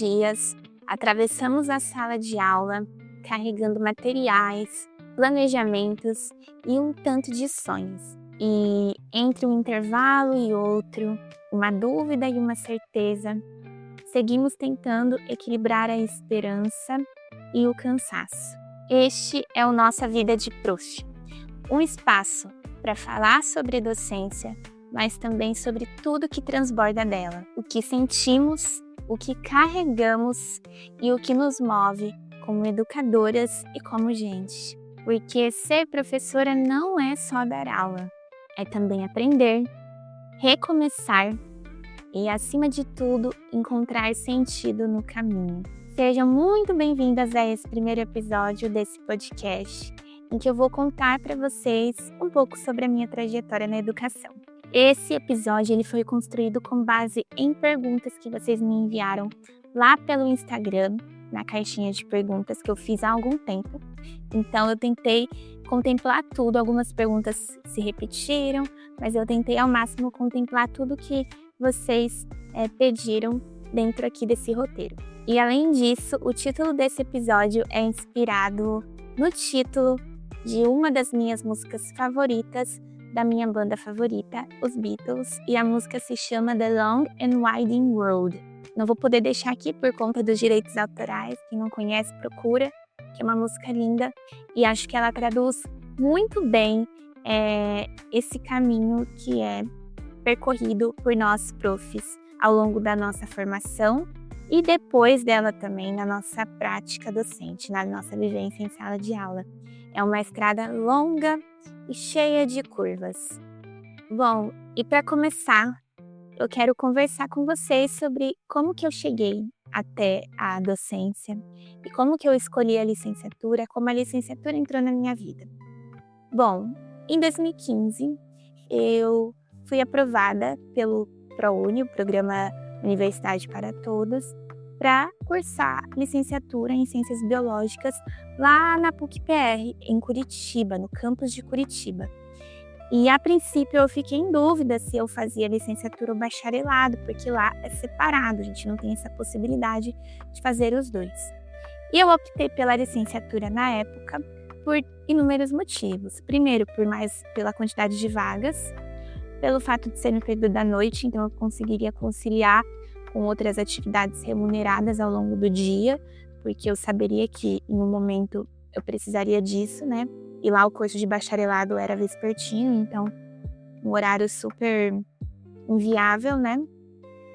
dias, atravessamos a sala de aula carregando materiais, planejamentos e um tanto de sonhos. E entre um intervalo e outro, uma dúvida e uma certeza, seguimos tentando equilibrar a esperança e o cansaço. Este é o Nossa Vida de Prof, um espaço para falar sobre docência, mas também sobre tudo que transborda dela, o que sentimos, o que carregamos e o que nos move como educadoras e como gente. Porque ser professora não é só dar aula, é também aprender, recomeçar e, acima de tudo, encontrar sentido no caminho. Sejam muito bem-vindas a esse primeiro episódio desse podcast, em que eu vou contar para vocês um pouco sobre a minha trajetória na educação. Esse episódio ele foi construído com base em perguntas que vocês me enviaram lá pelo Instagram, na caixinha de perguntas que eu fiz há algum tempo. Então eu tentei contemplar tudo, algumas perguntas se repetiram, mas eu tentei ao máximo contemplar tudo que vocês pediram dentro aqui desse roteiro. E além disso, o título desse episódio é inspirado no título de uma das minhas músicas favoritas, da minha banda favorita, os Beatles, e a música se chama The Long and Winding Road. Não vou poder deixar aqui por conta dos direitos autorais, quem não conhece procura, que é uma música linda, e acho que ela traduz muito bem esse caminho que é percorrido por nós profs ao longo da nossa formação e depois dela também na nossa prática docente, na nossa vivência em sala de aula. É uma estrada longa e cheia de curvas. Bom, e para começar, eu quero conversar com vocês sobre como que eu cheguei até a docência e como que eu escolhi a licenciatura, como a licenciatura entrou na minha vida. Bom, em 2015, eu fui aprovada pelo ProUni, o Programa Universidade para Todos, para cursar licenciatura em Ciências Biológicas lá na PUC-PR, em Curitiba, no campus de Curitiba. E a princípio eu fiquei em dúvida se eu fazia licenciatura ou bacharelado, porque lá é separado, a gente não tem essa possibilidade de fazer os dois. E eu optei pela licenciatura na época por inúmeros motivos. Primeiro, pela quantidade de vagas, pelo fato de ser no período da noite, então eu conseguiria conciliar com outras atividades remuneradas ao longo do dia, porque eu saberia que em um momento eu precisaria disso, né? E lá o curso de bacharelado era vespertino, então um horário super inviável, né?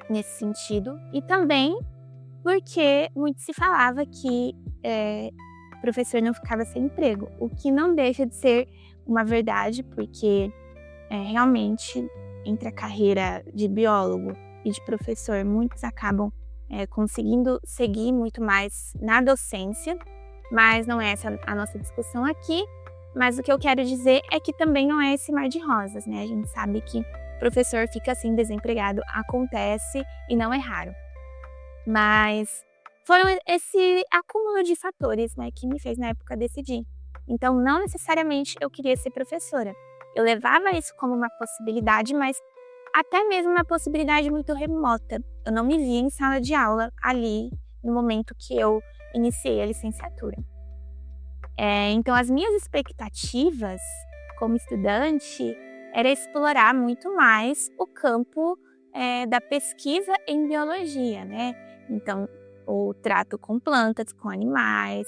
Nesse sentido. E também porque muito se falava que o professor não ficava sem emprego, o que não deixa de ser uma verdade, porque realmente entre a carreira de biólogo e de professor, muitos acabam conseguindo seguir muito mais na docência, mas não é essa a nossa discussão aqui. Mas o que eu quero dizer é que também não é esse mar de rosas, né? A gente sabe que o professor fica assim desempregado, acontece e não é raro. Mas foram esse acúmulo de fatores, né, que me fez na época decidir. Então não necessariamente eu queria ser professora. Eu levava isso como uma possibilidade, mas até mesmo uma possibilidade muito remota. Eu não me via em sala de aula ali no momento que eu iniciei a licenciatura. Então, as minhas expectativas como estudante era explorar muito mais o campo da pesquisa em biologia, né? Então, o trato com plantas, com animais,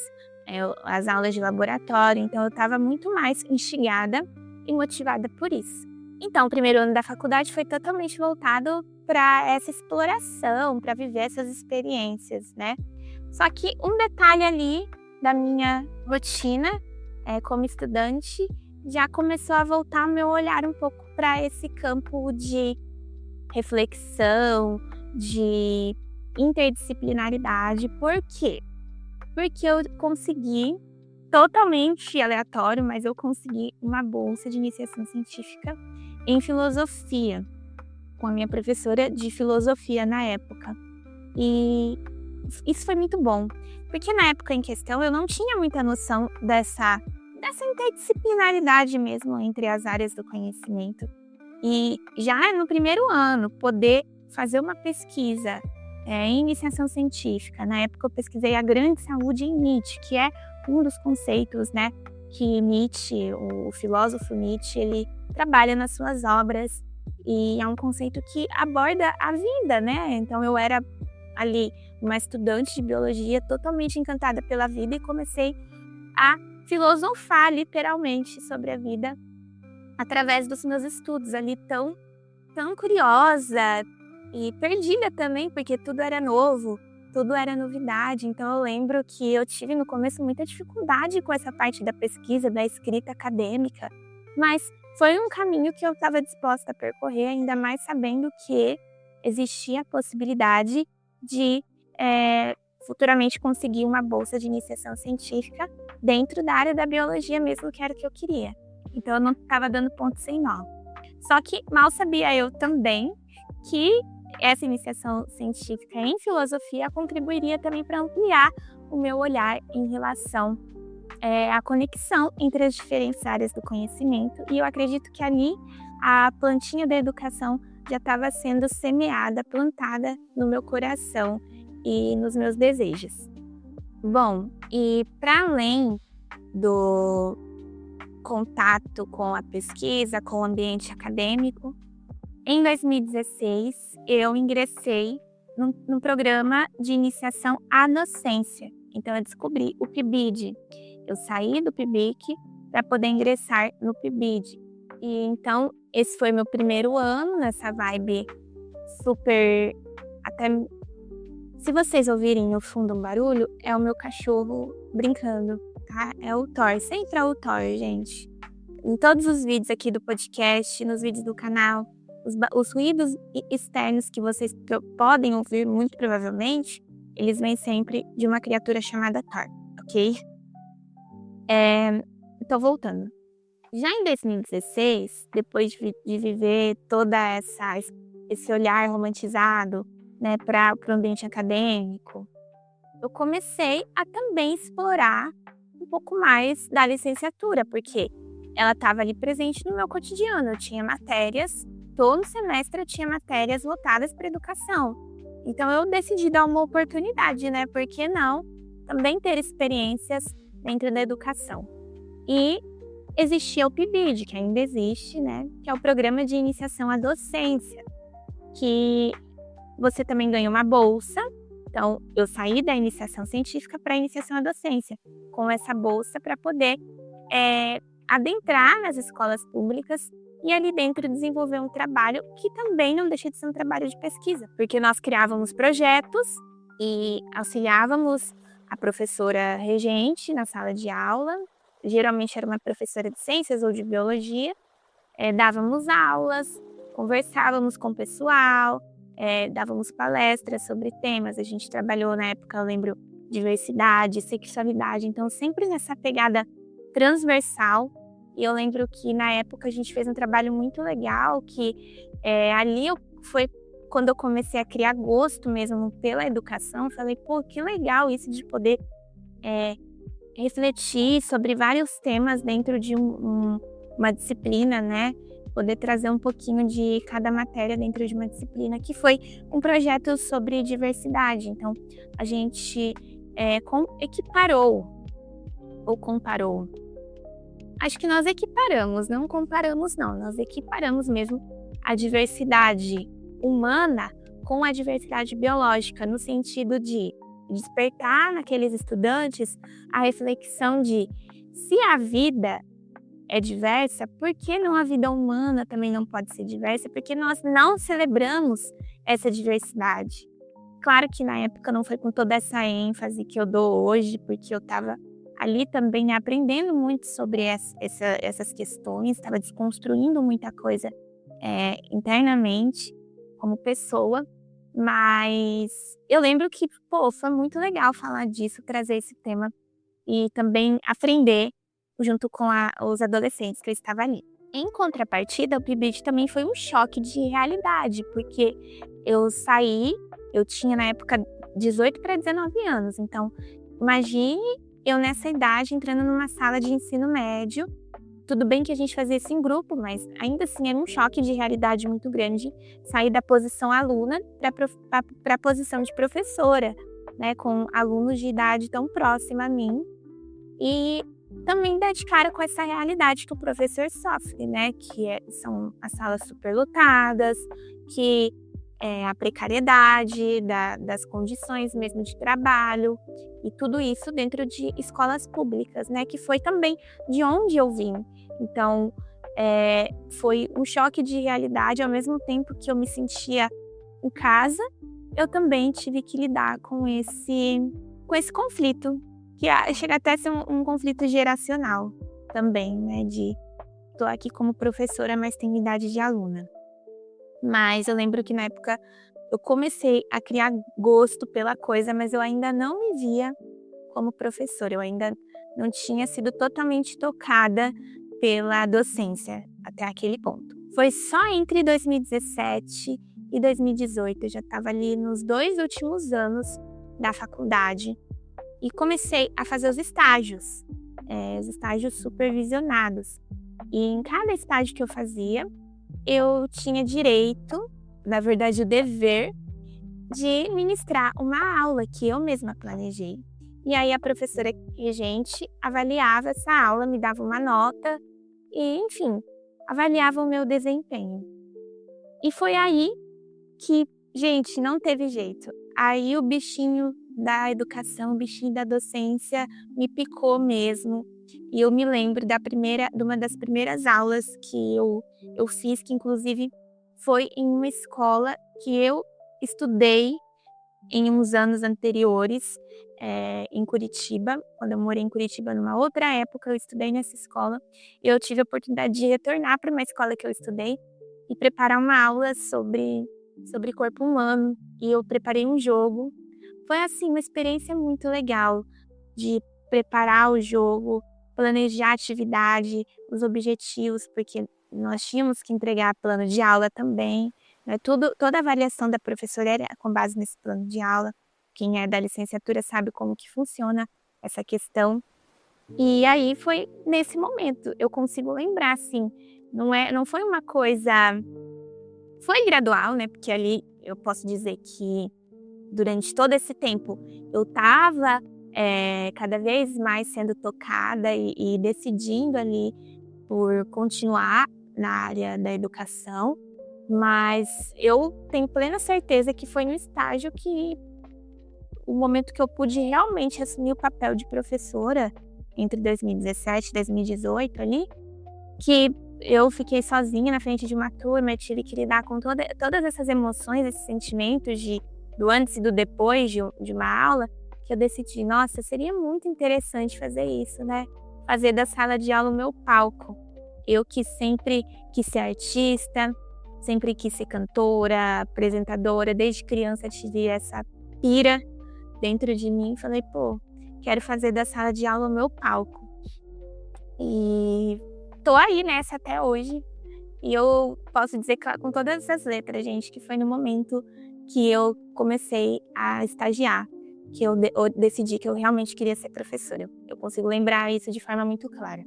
as aulas de laboratório. Então, eu estava muito mais instigada e motivada por isso. Então, o primeiro ano da faculdade foi totalmente voltado para essa exploração, para viver essas experiências, né? Só que um detalhe ali da minha rotina como estudante já começou a voltar meu olhar um pouco para esse campo de reflexão, de interdisciplinaridade. Por quê? Porque eu consegui, totalmente aleatório, mas eu consegui uma bolsa de iniciação científica em filosofia, com a minha professora de filosofia na época. E isso foi muito bom, porque na época em questão eu não tinha muita noção dessa interdisciplinaridade mesmo entre as áreas do conhecimento. E já no primeiro ano, poder fazer uma pesquisa em iniciação científica. Na época eu pesquisei a grande saúde em Nietzsche, que é um dos conceitos, né, que Nietzsche, o filósofo Nietzsche, ele trabalha nas suas obras, e é um conceito que aborda a vida, né? Então eu era ali uma estudante de biologia totalmente encantada pela vida e comecei a filosofar literalmente sobre a vida através dos meus estudos ali, tão curiosa e perdida também, porque tudo era novo, tudo era novidade. Então eu lembro que eu tive no começo muita dificuldade com essa parte da pesquisa, da escrita acadêmica, mas foi um caminho que eu estava disposta a percorrer, ainda mais sabendo que existia a possibilidade de futuramente conseguir uma bolsa de iniciação científica dentro da área da biologia mesmo, que era o que eu queria. Então eu não estava dando ponto sem nó. Só que mal sabia eu também que essa iniciação científica em filosofia contribuiria também para ampliar o meu olhar em relação à conexão entre as diferentes áreas do conhecimento. E eu acredito que ali a plantinha da educação já estava sendo semeada, plantada no meu coração e nos meus desejos. Bom, e para além do contato com a pesquisa, com o ambiente acadêmico, em 2016 eu ingressei num programa de iniciação à docência. Então eu descobri o PIBID. Eu saí do PIBIC para poder ingressar no PIBID. E então esse foi meu primeiro ano nessa vibe super... Até se vocês ouvirem no fundo um barulho, é o meu cachorro brincando, tá? É o Thor, sempre é o Thor, gente. Em todos os vídeos aqui do podcast, nos vídeos do canal, os ruídos externos que vocês podem ouvir, muito provavelmente, eles vêm sempre de uma criatura chamada Thor, ok? Então, voltando. Já em 2016, depois de viver toda esse olhar romantizado, né, para o ambiente acadêmico, eu comecei a também explorar um pouco mais da licenciatura, porque ela estava ali presente no meu cotidiano. Eu tinha matérias, todo semestre eu tinha matérias voltadas para educação. Então eu decidi dar uma oportunidade, né? Por que não também ter experiências dentro da educação? E existia o PIBID, que ainda existe, né? Que é o Programa de Iniciação à Docência, que você também ganha uma bolsa. Então, eu saí da iniciação científica para a iniciação à docência, com essa bolsa para poder adentrar nas escolas públicas e ali dentro desenvolver um trabalho que também não deixa de ser um trabalho de pesquisa, porque nós criávamos projetos e auxiliávamos a professora regente na sala de aula, geralmente era uma professora de ciências ou de biologia, dávamos aulas, conversávamos com o pessoal, dávamos palestras sobre temas. A gente trabalhou na época, eu lembro, diversidade, sexualidade, então sempre nessa pegada transversal. E eu lembro que na época a gente fez um trabalho muito legal, que ali foi quando eu comecei a criar gosto mesmo pela educação. Falei, pô, que legal isso de poder refletir sobre vários temas dentro de uma disciplina, né? Poder trazer um pouquinho de cada matéria dentro de uma disciplina, que foi um projeto sobre diversidade. Então, a gente equiparou ou comparou. Acho que nós equiparamos, não comparamos não. Nós equiparamos mesmo a diversidade humana com a diversidade biológica, no sentido de despertar naqueles estudantes a reflexão de se a vida é diversa, por que não a vida humana também não pode ser diversa? Porque nós não celebramos essa diversidade. Claro que na época não foi com toda essa ênfase que eu dou hoje, porque eu estava ali também, né, aprendendo muito sobre essas questões, estava desconstruindo muita coisa internamente como pessoa, mas eu lembro que, foi muito legal falar disso, trazer esse tema e também aprender junto com os adolescentes que eu estava ali. Em contrapartida, o PIBID também foi um choque de realidade, porque eu saí, eu tinha na época 18 para 19 anos, então imagine eu nessa idade entrando numa sala de ensino médio, tudo bem que a gente fazia isso em grupo, mas ainda assim era um choque de realidade muito grande sair da posição aluna para a posição de professora, né, com alunos de idade tão próxima a mim. E também dar de cara com essa realidade que o professor sofre, né, são as salas superlotadas, que é a precariedade das condições mesmo de trabalho, e tudo isso dentro de escolas públicas, né, que foi também de onde eu vim. Então, foi um choque de realidade, ao mesmo tempo que eu me sentia em casa, eu também tive que lidar com esse conflito, que chega até a ser um conflito geracional também, né, de tô aqui como professora, mas tenho idade de aluna. Mas eu lembro que na época eu comecei a criar gosto pela coisa, mas eu ainda não me via como professora, eu ainda não tinha sido totalmente tocada pela docência até aquele ponto. Foi só entre 2017 e 2018, eu já estava ali nos 2 últimos anos da faculdade e comecei a fazer os estágios supervisionados. E em cada estágio que eu fazia, eu tinha direito, na verdade o dever, de ministrar uma aula que eu mesma planejei. E aí a professora regente avaliava essa aula, me dava uma nota e, enfim, avaliava o meu desempenho. E foi aí que, gente, não teve jeito. Aí o bichinho da educação, o bichinho da docência me picou mesmo. E eu me lembro de uma das primeiras aulas que eu fiz, que inclusive foi em uma escola que eu estudei em uns anos anteriores, em Curitiba. Quando eu morei em Curitiba, numa outra época, eu estudei nessa escola. E eu tive a oportunidade de retornar para uma escola que eu estudei e preparar uma aula sobre corpo humano. E eu preparei um jogo. Foi, assim, uma experiência muito legal de preparar o jogo, planejar a atividade, os objetivos, porque nós tínhamos que entregar plano de aula também, né, toda a avaliação da professora era com base nesse plano de aula. Quem é da licenciatura sabe como que funciona essa questão. E aí foi nesse momento, eu consigo lembrar, assim, não foi uma coisa, foi gradual, né, porque ali eu posso dizer que durante todo esse tempo eu estava cada vez mais sendo tocada e decidindo ali por continuar na área da educação, mas eu tenho plena certeza que foi no estágio que o momento que eu pude realmente assumir o papel de professora, entre 2017 e 2018 ali, que eu fiquei sozinha na frente de uma turma, eu tive que lidar com todas essas emoções, esses sentimentos do antes e do depois de uma aula, que eu decidi, nossa, seria muito interessante fazer isso, né? Fazer da sala de aula o meu palco. Eu que sempre quis ser artista, sempre quis ser cantora, apresentadora, desde criança tive essa pira dentro de mim. Falei, pô, quero fazer da sala de aula o meu palco. E tô aí nessa até hoje. E eu posso dizer com todas as letras, gente, que foi no momento que eu comecei a estagiar, que eu decidi que eu realmente queria ser professora. Eu consigo lembrar isso de forma muito clara.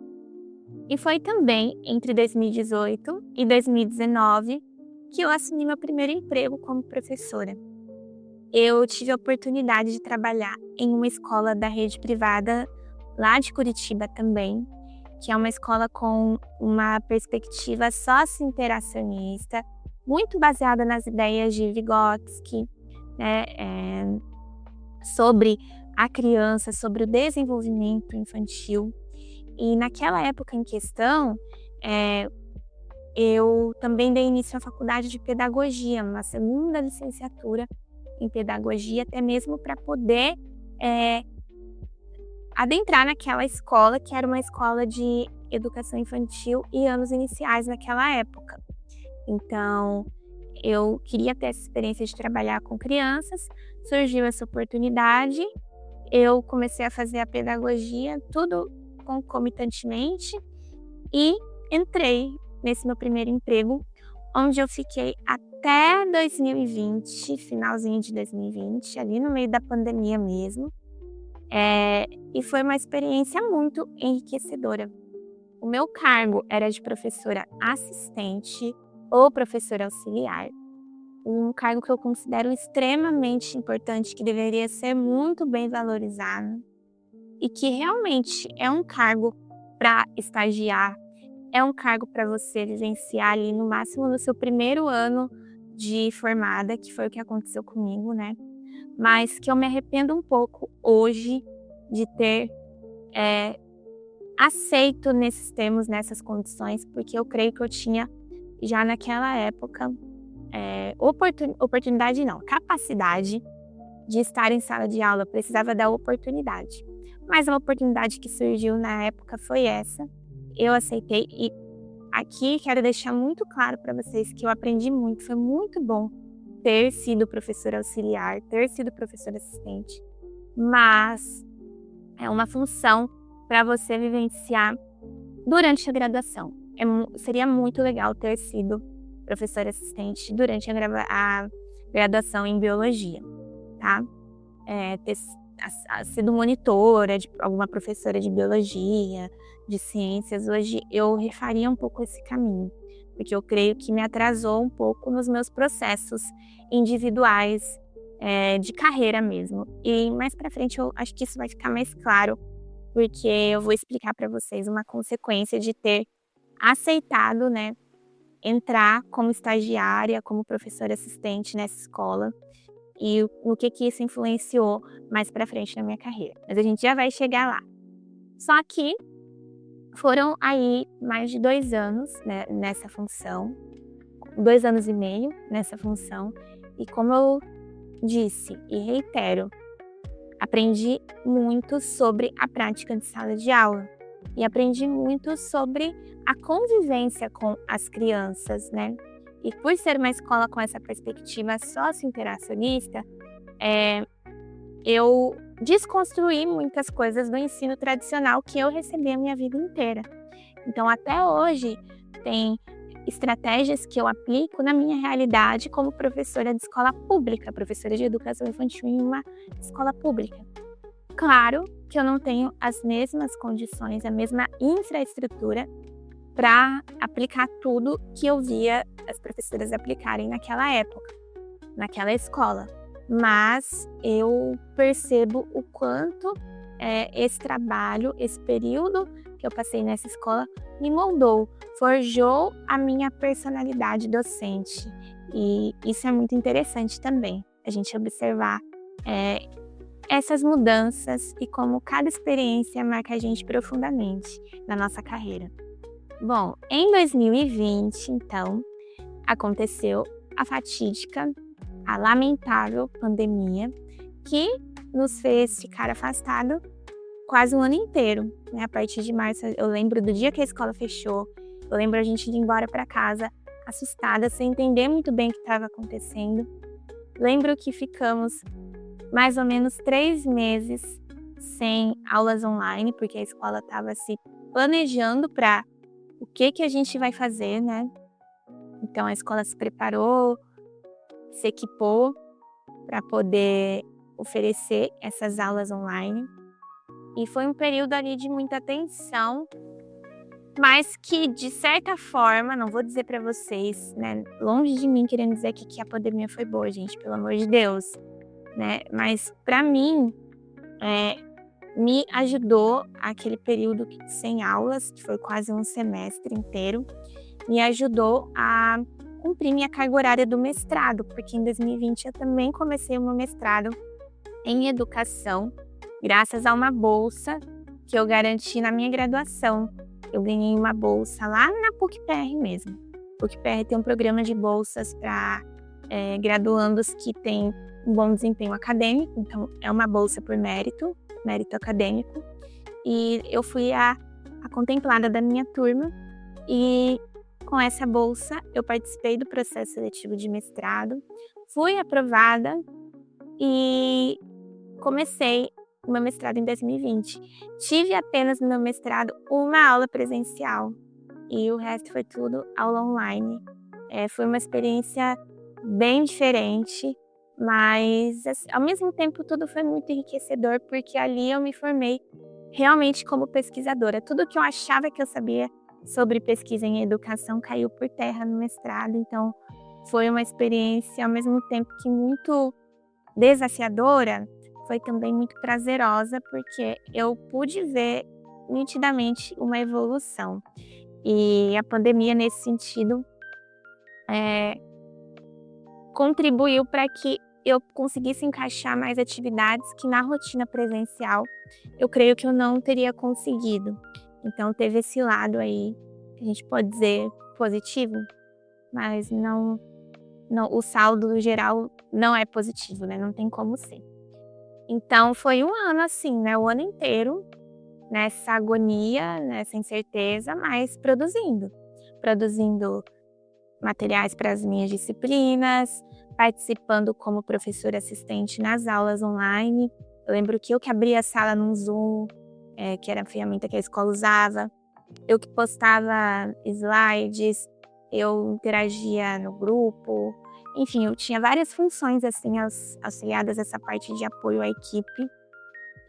E foi também entre 2018 e 2019 que eu assumi meu primeiro emprego como professora. Eu tive a oportunidade de trabalhar em uma escola da rede privada lá de Curitiba também, que é uma escola com uma perspectiva socio-interacionista, muito baseada nas ideias de Vygotsky, né, sobre a criança, sobre o desenvolvimento infantil. E naquela época em questão, eu também dei início à faculdade de pedagogia, uma segunda licenciatura em pedagogia, até mesmo para poder adentrar naquela escola, que era uma escola de educação infantil e anos iniciais naquela época. Então, eu queria ter essa experiência de trabalhar com crianças, surgiu essa oportunidade, eu comecei a fazer a pedagogia, tudo concomitantemente, e entrei nesse meu primeiro emprego, onde eu fiquei até 2020, finalzinho de 2020, ali no meio da pandemia mesmo. E foi uma experiência muito enriquecedora, o meu cargo era de professora assistente ou professora auxiliar, um cargo que eu considero extremamente importante, que deveria ser muito bem valorizado e que realmente é um cargo para estagiar, é um cargo para você vivenciar ali no máximo no seu primeiro ano de formada, que foi o que aconteceu comigo, né? Mas que eu me arrependo um pouco hoje de ter aceito nesses termos, nessas condições, porque eu creio que eu tinha já naquela época oportunidade não, capacidade de estar em sala de aula, precisava da oportunidade. Mas a oportunidade que surgiu na época foi essa, eu aceitei e aqui quero deixar muito claro para vocês que eu aprendi muito, foi muito bom ter sido professora auxiliar, ter sido professora assistente, mas é uma função para você vivenciar durante a graduação. Seria muito legal ter sido professora assistente durante a graduação em biologia, tá? Ter sido monitora de alguma professora de biologia, de ciências. Hoje eu refaria um pouco esse caminho, porque eu creio que me atrasou um pouco nos meus processos individuais, de carreira mesmo. E mais para frente eu acho que isso vai ficar mais claro, porque eu vou explicar para vocês uma consequência de ter aceitado, né, entrar como estagiária, como professora assistente nessa escola e o que isso influenciou mais para frente na minha carreira. Mas a gente já vai chegar lá. Só que foram aí mais de 2 anos, né, nessa função, 2 anos e meio nessa função, e como eu disse e reitero, aprendi muito sobre a prática de sala de aula e aprendi muito sobre a convivência com as crianças, né? E por ser uma escola com essa perspectiva socio-interacionista, eu desconstruí muitas coisas do ensino tradicional que eu recebi a minha vida inteira. Então, até hoje, tem estratégias que eu aplico na minha realidade como professora de escola pública, professora de educação infantil em uma escola pública. Claro que eu não tenho as mesmas condições, a mesma infraestrutura para aplicar tudo que eu via as professoras aplicarem naquela época, naquela escola. Mas eu percebo o quanto esse trabalho, esse período que eu passei nessa escola me moldou, forjou a minha personalidade docente. E isso é muito interessante também, a gente observar essas mudanças e como cada experiência marca a gente profundamente na nossa carreira. Bom, em 2020, então, aconteceu a fatídica, a lamentável pandemia que nos fez ficar afastado quase um ano inteiro, né? A partir de março, eu lembro do dia que a escola fechou, eu lembro a gente de ir embora para casa assustada, sem entender muito bem o que estava acontecendo. Lembro que ficamos mais ou menos 3 meses sem aulas online, porque a escola estava se planejando para o que a gente vai fazer, né? Então a escola se preparou, se equipou para poder oferecer essas aulas online. E foi um período ali de muita tensão, mas que de certa forma, não vou dizer para vocês, né, longe de mim querendo dizer que a pandemia foi boa, gente, pelo amor de Deus, né? Mas para mim, me ajudou aquele período sem aulas, que foi quase um semestre inteiro, me ajudou a cumprir minha carga horária do mestrado, porque em 2020 eu também comecei o meu mestrado em educação, graças a uma bolsa que eu garanti na minha graduação. Eu ganhei uma bolsa lá na PUC-PR mesmo. PUC-PR tem um programa de bolsas para graduandos que têm um bom desempenho acadêmico, então é uma bolsa por mérito acadêmico. E eu fui a contemplada da minha turma e com essa bolsa eu participei do processo seletivo de mestrado, fui aprovada e comecei o meu mestrado em 2020. Tive apenas no meu mestrado uma aula presencial e o resto foi tudo aula online. Foi uma experiência bem diferente, mas ao mesmo tempo tudo foi muito enriquecedor, porque ali eu me formei realmente como pesquisadora. Tudo que eu achava que eu sabia sobre pesquisa em educação caiu por terra no mestrado, então foi uma experiência, ao mesmo tempo que muito desafiadora, foi também muito prazerosa, porque eu pude ver nitidamente uma evolução. E a pandemia, nesse sentido, contribuiu para que eu conseguisse encaixar mais atividades que na rotina presencial eu creio que eu não teria conseguido. Então teve esse lado aí, que a gente pode dizer positivo, mas não, o saldo no geral não é positivo, né, não tem como ser. Então foi um ano assim, né, o ano inteiro nessa agonia, nessa incerteza, mas produzindo materiais para as minhas disciplinas, participando como professora assistente nas aulas online. Eu lembro que eu que abria a sala no Zoom, que era a ferramenta que a escola usava, eu que postava slides, eu interagia no grupo, enfim, eu tinha várias funções assim auxiliadas a essa parte de apoio à equipe.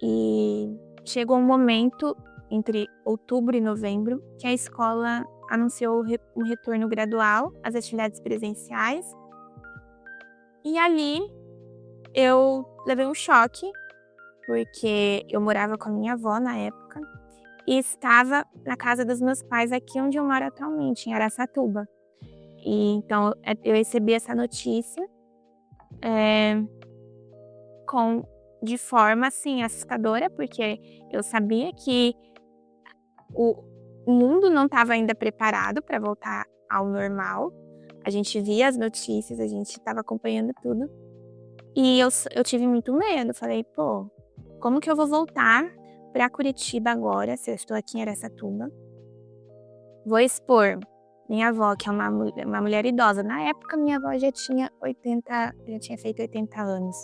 E chegou um momento, entre outubro e novembro, que a escola anunciou um retorno gradual às atividades presenciais. E ali eu levei um choque, porque eu morava com a minha avó na época e estava na casa dos meus pais aqui onde eu moro atualmente, em Araçatuba. E então eu recebi essa notícia de forma assim assustadora, porque eu sabia que o mundo não estava ainda preparado para voltar ao normal. A gente via as notícias, a gente estava acompanhando tudo. E eu tive muito medo. Falei, pô, como que eu vou voltar para Curitiba agora, se eu estou aqui em Araçatuba? Vou expor minha avó, que é uma mulher idosa. Na época, minha avó já tinha feito 80 anos.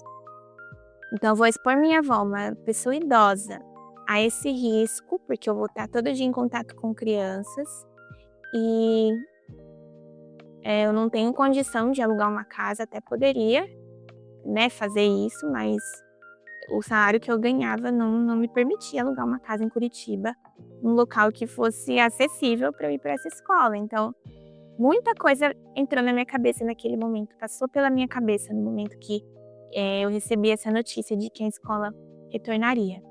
Então, eu vou expor minha avó, uma pessoa idosa, a esse risco, porque eu vou estar todo dia em contato com crianças e eu não tenho condição de alugar uma casa, até poderia, né, fazer isso, mas o salário que eu ganhava não me permitia alugar uma casa em Curitiba, num local que fosse acessível para eu ir para essa escola. Então, muita coisa entrou na minha cabeça naquele momento, passou pela minha cabeça no momento que eu recebi essa notícia de que a escola retornaria.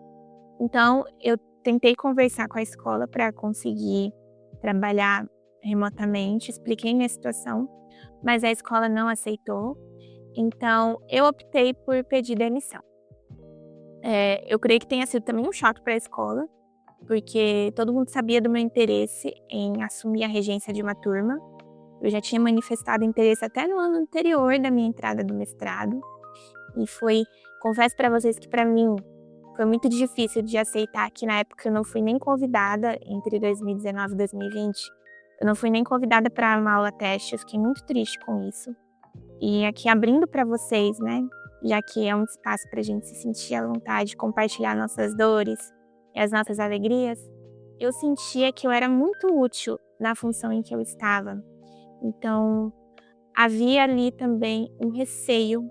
Então, eu tentei conversar com a escola para conseguir trabalhar remotamente, expliquei minha situação, mas a escola não aceitou. Então, eu optei por pedir demissão. Eu creio que tenha sido também um choque para a escola, porque todo mundo sabia do meu interesse em assumir a regência de uma turma. Eu já tinha manifestado interesse até no ano anterior da minha entrada do mestrado. E confesso para vocês que para mim foi muito difícil de aceitar que na época eu não fui nem convidada, entre 2019 e 2020, eu não fui nem convidada para uma aula teste, eu fiquei muito triste com isso. E aqui abrindo para vocês, né, já que é um espaço para a gente se sentir à vontade, compartilhar nossas dores e as nossas alegrias, eu sentia que eu era muito útil na função em que eu estava. Então, havia ali também um receio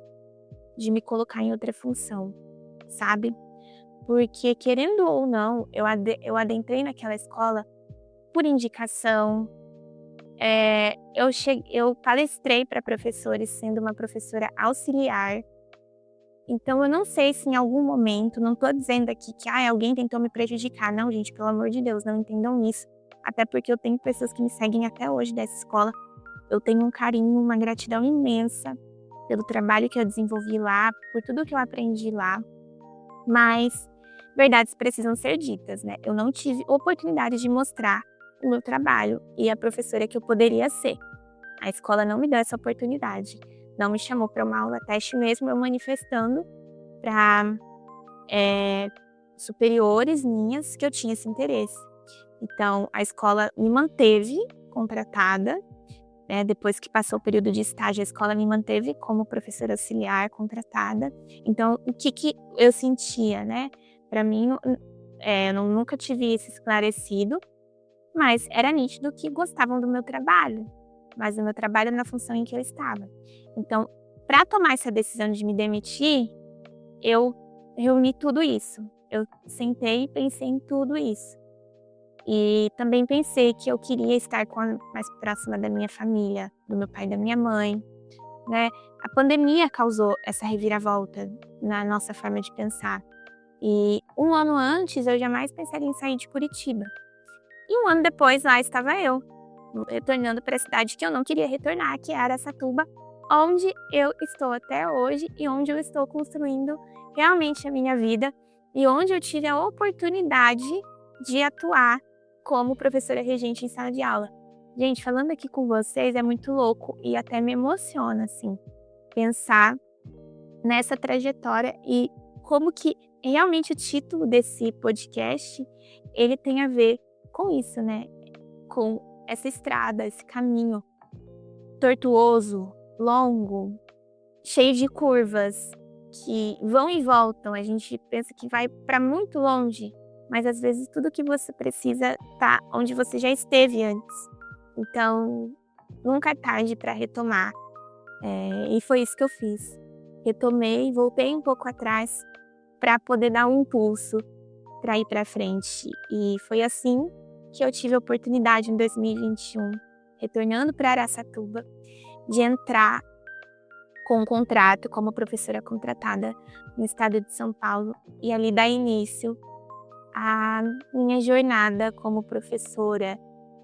de me colocar em outra função, sabe? Porque, querendo ou não, eu adentrei naquela escola por indicação. Eu palestrei para professores sendo uma professora auxiliar. Então, eu não sei se em algum momento, não estou dizendo aqui que alguém tentou me prejudicar. Não, gente, pelo amor de Deus, não entendam isso. Até porque eu tenho pessoas que me seguem até hoje dessa escola. Eu tenho um carinho, uma gratidão imensa pelo trabalho que eu desenvolvi lá, por tudo que eu aprendi lá. Mas verdades precisam ser ditas, né? Eu não tive oportunidade de mostrar o meu trabalho e a professora que eu poderia ser. A escola não me deu essa oportunidade. Não me chamou para uma aula teste, mesmo eu manifestando para superiores minhas que eu tinha esse interesse. Então, a escola me manteve contratada, né? Depois que passou o período de estágio, a escola me manteve como professora auxiliar contratada. Então, o que eu sentia, né? Para mim, eu nunca tive isso esclarecido, mas era nítido que gostavam do meu trabalho, mas do meu trabalho na função em que eu estava. Então, para tomar essa decisão de me demitir, eu reuni tudo isso. eu sentei e pensei em tudo isso. E também pensei que eu queria estar mais próxima da minha família, do meu pai e da minha mãe, né. A pandemia causou essa reviravolta na nossa forma de pensar. E 1 ano antes eu jamais pensaria em sair de Curitiba. E 1 ano depois lá estava eu, retornando para a cidade que eu não queria retornar, que é Araçatuba, onde eu estou até hoje e onde eu estou construindo realmente a minha vida e onde eu tive a oportunidade de atuar como professora regente em sala de aula. Gente, falando aqui com vocês é muito louco e até me emociona, assim, pensar nessa trajetória e como que realmente o título desse podcast, ele tem a ver com isso, né, com essa estrada, esse caminho tortuoso, longo, cheio de curvas que vão e voltam. A gente pensa que vai para muito longe, mas às vezes tudo que você precisa tá onde você já esteve antes. Então, nunca é tarde para retomar. E foi isso que eu fiz. Retomei, voltei um pouco atrás para poder dar um impulso para ir para frente. E foi assim que eu tive a oportunidade em 2021, retornando para Araçatuba, de entrar com um contrato como professora contratada no estado de São Paulo e ali dar início à minha jornada como professora,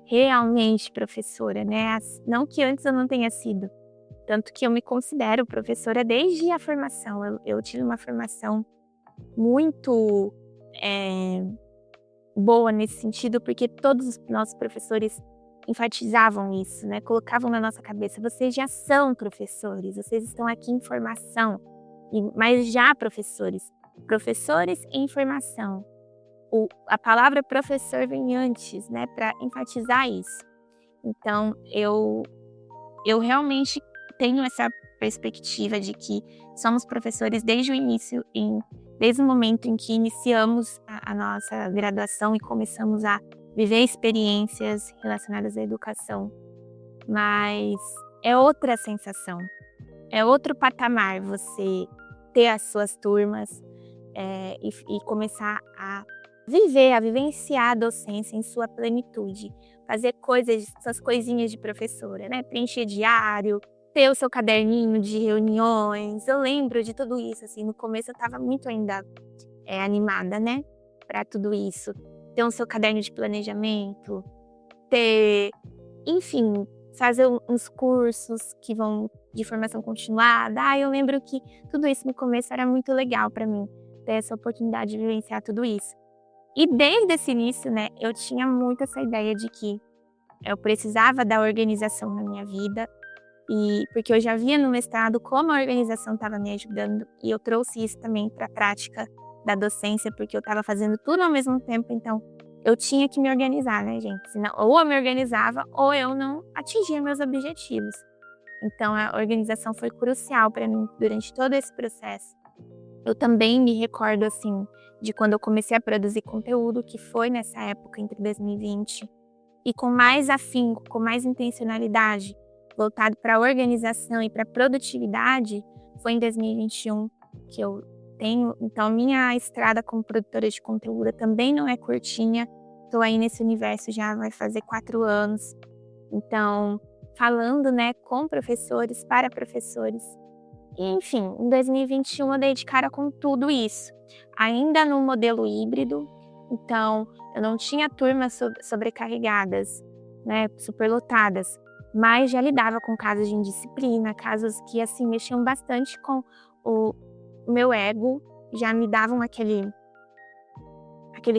realmente professora, né? Não que antes eu não tenha sido, tanto que eu me considero professora desde a formação. Eu tive uma formação muito boa nesse sentido, porque todos os nossos professores enfatizavam isso, né? Colocavam na nossa cabeça: vocês já são professores, vocês estão aqui em formação, mas já professores, professores em formação. A palavra professor vem antes, né? Para enfatizar isso. Então, eu realmente tenho essa perspectiva de que somos professores desde o início, desde o momento em que iniciamos a nossa graduação e começamos a viver experiências relacionadas à educação. Mas é outra sensação, é outro patamar você ter as suas turmas e começar a vivenciar a docência em sua plenitude, fazer suas coisinhas de professora, né? Preencher diário, ter o seu caderninho de reuniões. Eu lembro de tudo isso, assim, no começo eu estava muito ainda animada, né, para tudo isso. Ter o seu caderno de planejamento, enfim, fazer uns cursos que vão de formação continuada. Eu lembro que tudo isso no começo era muito legal para mim, ter essa oportunidade de vivenciar tudo isso. E desde esse início, né, eu tinha muito essa ideia de que eu precisava da organização na minha vida, e porque eu já via no mestrado como a organização estava me ajudando, e eu trouxe isso também para a prática da docência, porque eu estava fazendo tudo ao mesmo tempo, então eu tinha que me organizar, né, gente? Senão, ou eu me organizava ou eu não atingia meus objetivos. Então a organização foi crucial para mim durante todo esse processo. Eu também me recordo, assim, de quando eu comecei a produzir conteúdo, que foi nessa época, entre 2020, e com mais afinco, com mais intencionalidade, voltado para a organização e para a produtividade, foi em 2021 que eu tenho. Então, minha estrada como produtora de conteúdo também não é curtinha. Estou aí nesse universo já vai fazer 4 anos. Então, falando, né, com professores, para professores. E, enfim, em 2021 eu dei de cara com tudo isso. Ainda no modelo híbrido, então eu não tinha turmas sobrecarregadas, né, superlotadas, mas já lidava com casos de indisciplina, casos que, assim, mexiam bastante com o meu ego, já me davam aquele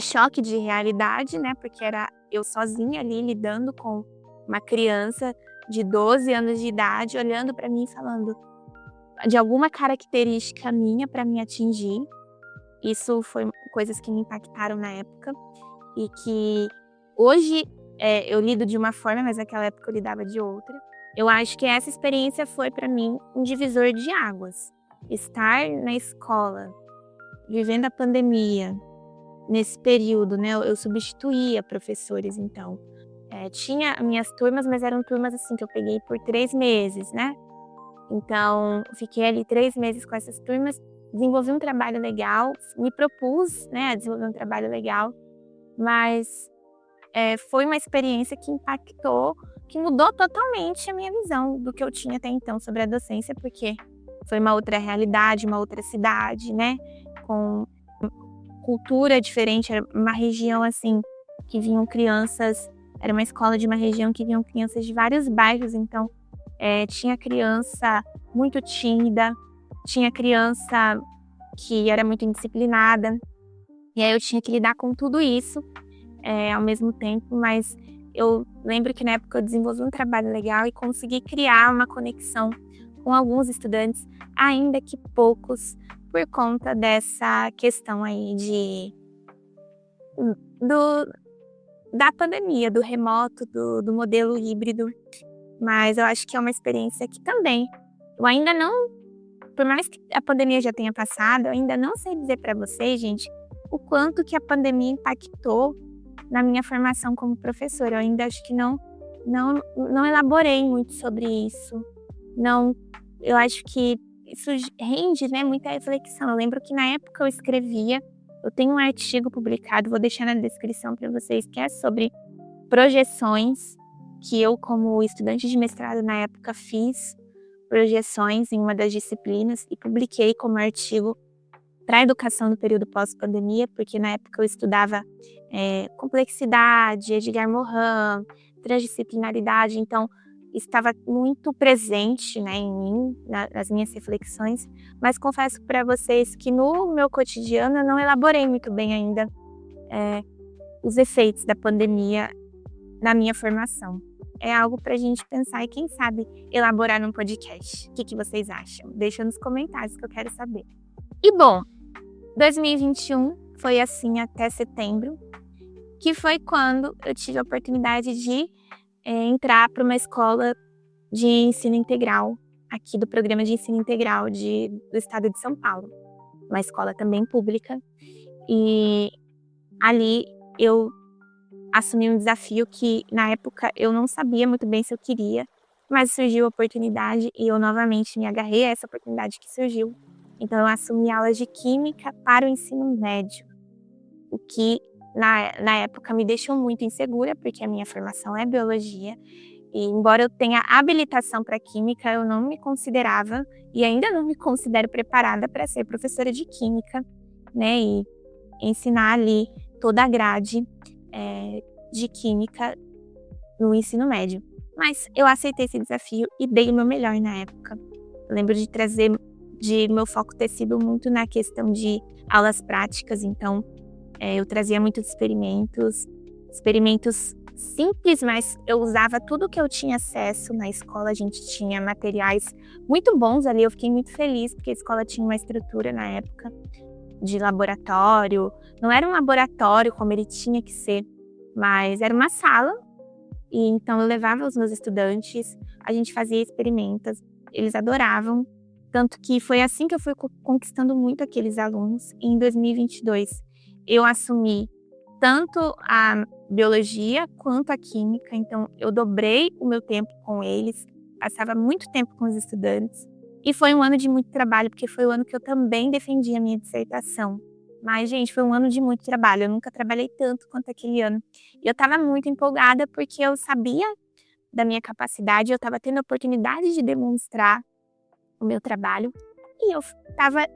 choque de realidade, né, porque era eu sozinha ali lidando com uma criança de 12 anos de idade, olhando para mim e falando de alguma característica minha para me atingir. Isso foi coisas que me impactaram na época e que hoje eu lido de uma forma, mas naquela época eu lidava de outra. Eu acho que essa experiência foi para mim um divisor de águas. Estar na escola, vivendo a pandemia, nesse período, né, eu substituía professores, então. Tinha minhas turmas, mas eram turmas assim que eu peguei por 3 meses, né. Então, fiquei ali 3 meses com essas turmas, desenvolvi um trabalho legal, me propus, né, a desenvolver um trabalho legal, mas foi uma experiência que impactou, que mudou totalmente a minha visão do que eu tinha até então sobre a docência, porque foi uma outra realidade, uma outra cidade, né, com cultura diferente, era uma região assim que vinham crianças, era uma escola de uma região que vinham crianças de vários bairros, então tinha criança muito tímida, tinha criança que era muito indisciplinada, e aí eu tinha que lidar com tudo isso ao mesmo tempo, mas eu lembro que na época eu desenvolvi um trabalho legal e consegui criar uma conexão com alguns estudantes, ainda que poucos, por conta dessa questão aí da pandemia, do remoto, do modelo híbrido. Mas eu acho que é uma experiência que também, eu ainda não, por mais que a pandemia já tenha passado, eu ainda não sei dizer para vocês, gente, o quanto que a pandemia impactou na minha formação como professora. Eu ainda acho que não elaborei muito sobre isso. Não, eu acho que isso rende, né, muita reflexão. Eu lembro que na época eu escrevia, eu tenho um artigo publicado, vou deixar na descrição para vocês, que é sobre projeções, que eu, como estudante de mestrado na época, fiz projeções em uma das disciplinas e publiquei como artigo para a educação no período pós-pandemia, porque na época eu estudava complexidade, Edgar Morin, transdisciplinaridade, então estava muito presente, né, em mim, nas minhas reflexões, mas confesso para vocês que no meu cotidiano eu não elaborei muito bem ainda os efeitos da pandemia na minha formação. É algo para a gente pensar e, quem sabe, elaborar num podcast. O que vocês acham? Deixa nos comentários que eu quero saber. E bom, 2021 foi assim até setembro, que foi quando eu tive a oportunidade de entrar para uma escola de ensino integral, aqui do programa de ensino integral do estado de São Paulo. Uma escola também pública. E ali eu assumi um desafio que, na época, eu não sabia muito bem se eu queria, mas surgiu a oportunidade e eu novamente me agarrei a essa oportunidade que surgiu. Então, eu assumi aulas de Química para o ensino médio, o que, na época, me deixou muito insegura, porque a minha formação é Biologia, e embora eu tenha habilitação para Química, eu não me considerava, e ainda não me considero preparada para ser professora de Química, né, e ensinar ali toda a grade de Química no ensino médio. Mas eu aceitei esse desafio e dei o meu melhor na época. Eu lembro de meu foco ter sido muito na questão de aulas práticas, então eu trazia muitos experimentos simples, mas eu usava tudo que eu tinha acesso na escola. A gente tinha materiais muito bons ali, eu fiquei muito feliz, porque a escola tinha uma estrutura na época de laboratório. Não era um laboratório como ele tinha que ser, mas era uma sala, e então eu levava os meus estudantes, a gente fazia experimentos, eles adoravam, tanto que foi assim que eu fui conquistando muito aqueles alunos. E em 2022 eu assumi tanto a Biologia quanto a Química, então eu dobrei o meu tempo com eles, passava muito tempo com os estudantes, e foi um ano de muito trabalho, porque foi o ano que eu também defendi a minha dissertação. Mas, gente, foi um ano de muito trabalho, eu nunca trabalhei tanto quanto aquele ano. E eu estava muito empolgada, porque eu sabia da minha capacidade, eu estava tendo a oportunidade de demonstrar o meu trabalho, e eu estava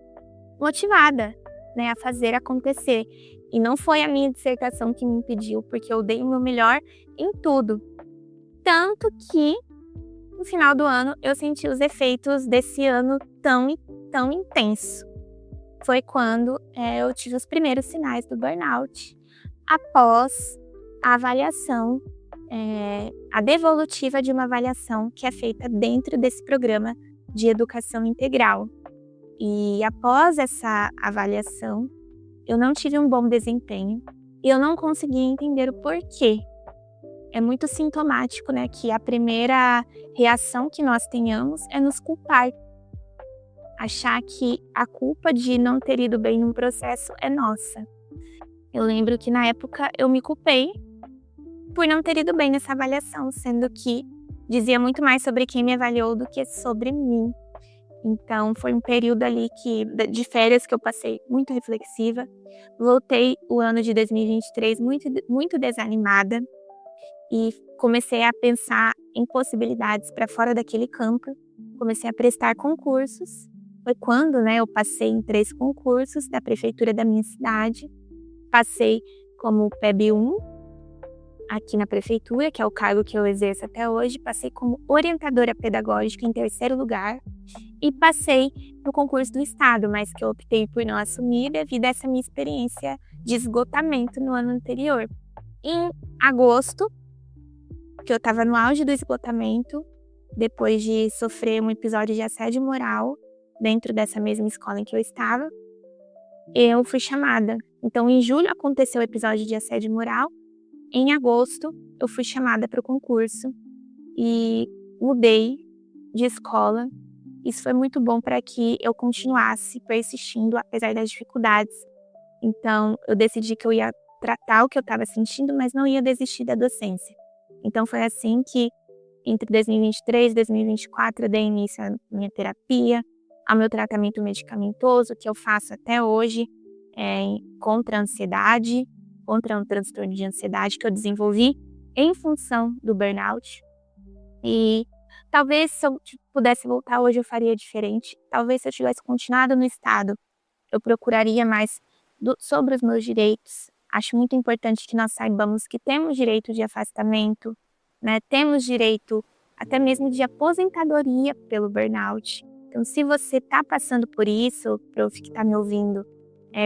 motivada, né, a fazer acontecer. E não foi a minha dissertação que me impediu, porque eu dei o meu melhor em tudo. Tanto que, no final do ano, eu senti os efeitos desse ano tão intenso. Foi quando eu tive os primeiros sinais do burnout, após a avaliação, a devolutiva de uma avaliação que é feita dentro desse programa de educação integral. E após essa avaliação, eu não tive um bom desempenho e eu não conseguia entender o porquê. É muito sintomático, né, que a primeira reação que nós tenhamos é nos culpar. Achar que a culpa de não ter ido bem num processo é nossa. Eu lembro que na época eu me culpei por não ter ido bem nessa avaliação, sendo que dizia muito mais sobre quem me avaliou do que sobre mim. Então, foi um período ali de férias que eu passei muito reflexiva. Voltei o ano de 2023 muito desanimada e comecei a pensar em possibilidades para fora daquele campo. Comecei a prestar concursos. Foi quando, eu passei em 3 concursos da prefeitura da minha cidade. Passei como PEB 1 aqui na prefeitura, que é o cargo que eu exerço até hoje. Passei como orientadora pedagógica em 3º lugar. E passei no concurso do estado, mas que eu optei por não assumir devido a essa minha experiência de esgotamento no ano anterior. Em agosto, que eu estava no auge do esgotamento, depois de sofrer um episódio de assédio moral dentro dessa mesma escola em que eu estava, eu fui chamada. Então, em julho aconteceu o episódio de assédio moral. Em agosto, eu fui chamada para o concurso e mudei de escola. Isso foi muito bom para que eu continuasse persistindo, apesar das dificuldades. Então, eu decidi que eu ia tratar o que eu estava sentindo, mas não ia desistir da docência. Então, foi assim que, entre 2023 e 2024, eu dei início à minha terapia, ao meu tratamento medicamentoso, que eu faço até hoje, contra a ansiedade, contra um transtorno de ansiedade que eu desenvolvi em função do burnout. E talvez se eu pudesse voltar hoje eu faria diferente. Talvez se eu tivesse continuado no estado, eu procuraria mais sobre os meus direitos. Acho muito importante que nós saibamos que temos direito de afastamento, temos direito até mesmo de aposentadoria pelo burnout. Então, se você está passando por isso, prof que está me ouvindo,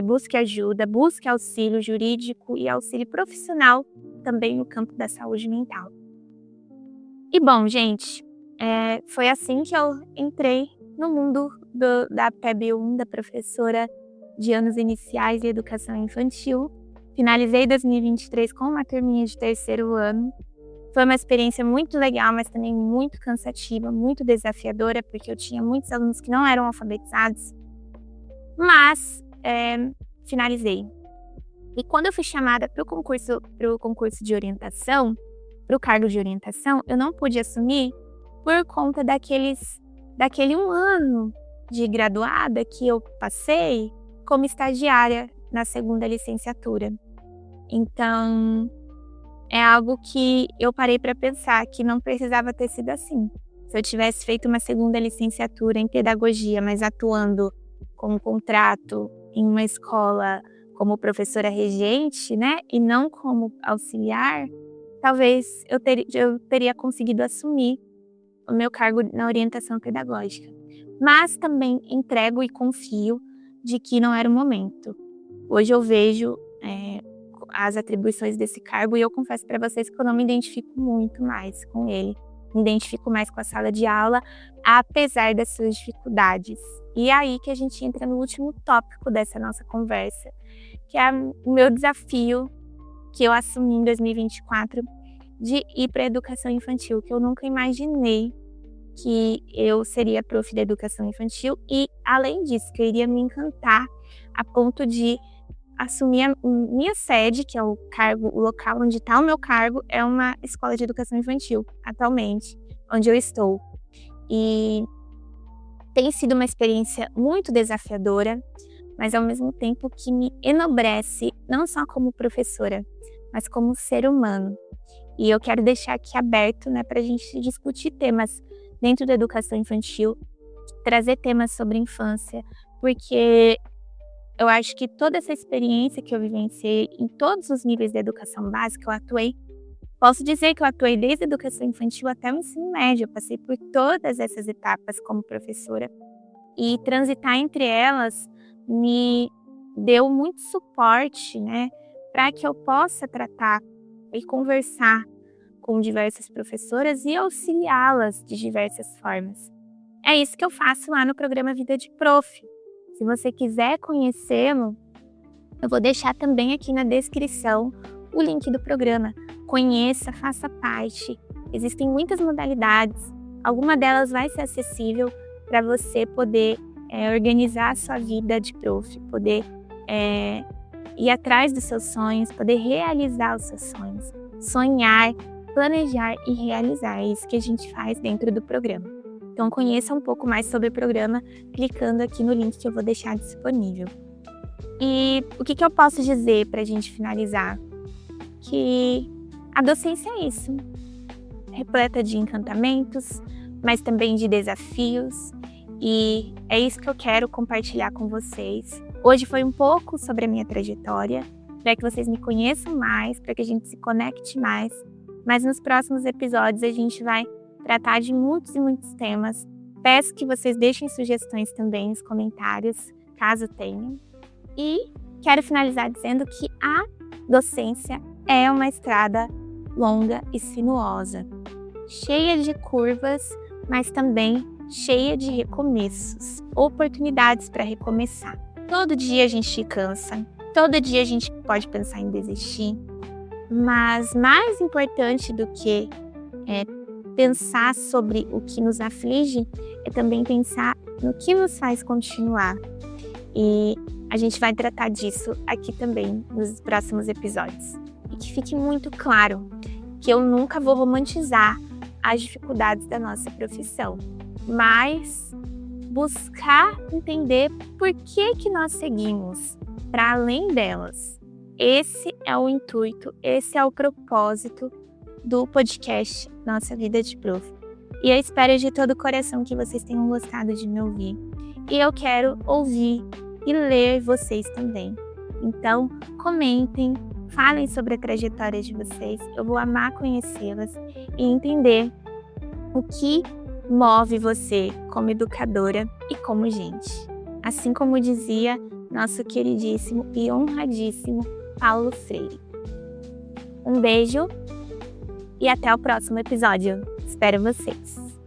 busque ajuda, busque auxílio jurídico e auxílio profissional também no campo da saúde mental. E bom, gente, foi assim que eu entrei no mundo da PEB 1, da professora de anos iniciais e educação infantil. Finalizei 2023 com uma turminha de 3º ano. Foi uma experiência muito legal, mas também muito cansativa, muito desafiadora, porque eu tinha muitos alunos que não eram alfabetizados. Mas finalizei. E quando eu fui chamada para o concurso de orientação, para o cargo de orientação, eu não pude assumir por conta daquele 1 ano de graduada que eu passei como estagiária na 2ª licenciatura. Então, é algo que eu parei para pensar que não precisava ter sido assim. Se eu tivesse feito uma 2ª licenciatura em pedagogia, mas atuando com um contrato em uma escola como professora regente, e não como auxiliar, talvez eu teria conseguido assumir o meu cargo na orientação pedagógica. Mas também entrego e confio de que não era o momento. Hoje eu vejo as atribuições desse cargo e eu confesso para vocês que eu não me identifico muito mais com ele. Me identifico mais com a sala de aula, apesar das suas dificuldades. E é aí que a gente entra no último tópico dessa nossa conversa, que é o meu desafio que eu assumi em 2024 de ir para a educação infantil, que eu nunca imaginei que eu seria prof da educação infantil e, além disso, que eu iria me encantar a ponto de assumir a minha sede, que é o local onde está o meu cargo, é uma escola de educação infantil, atualmente, onde eu estou. E tem sido uma experiência muito desafiadora, mas ao mesmo tempo que me enobrece, não só como professora, mas como ser humano. E eu quero deixar aqui aberto, para a gente discutir temas dentro da educação infantil, trazer temas sobre infância, porque eu acho que toda essa experiência que eu vivenciei em todos os níveis da educação básica, eu atuei. Posso dizer que eu atuei desde a educação infantil até o ensino médio, eu passei por todas essas etapas como professora. E transitar entre elas me deu muito suporte, para que eu possa tratar e conversar com diversas professoras e auxiliá-las de diversas formas. É isso que eu faço lá no programa Vida de Prof. Se você quiser conhecê-lo, eu vou deixar também aqui na descrição o link do programa. Conheça, faça parte. Existem muitas modalidades. Alguma delas vai ser acessível para você poder organizar a sua vida de prof, poder ir atrás dos seus sonhos, poder realizar os seus sonhos. Sonhar, planejar e realizar. É isso que a gente faz dentro do programa. Então conheça um pouco mais sobre o programa clicando aqui no link que eu vou deixar disponível. E o que eu posso dizer para a gente finalizar? Que a docência é isso, repleta de encantamentos, mas também de desafios, e é isso que eu quero compartilhar com vocês. Hoje foi um pouco sobre a minha trajetória, para que vocês me conheçam mais, para que a gente se conecte mais, mas nos próximos episódios a gente vai tratar de muitos e muitos temas. Peço que vocês deixem sugestões também nos comentários, caso tenham. E quero finalizar dizendo que a docência é uma estrada longa e sinuosa, cheia de curvas, mas também cheia de recomeços, oportunidades para recomeçar. Todo dia a gente cansa, todo dia a gente pode pensar em desistir, mas mais importante do que pensar sobre o que nos aflige é também pensar no que nos faz continuar. E a gente vai tratar disso aqui também nos próximos episódios. E que fique muito claro que eu nunca vou romantizar as dificuldades da nossa profissão, mas buscar entender por que nós seguimos para além delas. Esse é o intuito, esse é o propósito do podcast Nossa Vida de Prof. E eu espero de todo o coração que vocês tenham gostado de me ouvir. E eu quero ouvir e ler vocês também. Então, comentem, falem sobre a trajetória de vocês. Eu vou amar conhecê-las e entender o que move você como educadora e como gente. Assim como dizia nosso queridíssimo e honradíssimo Paulo Freire. Um beijo e até o próximo episódio. Espero vocês!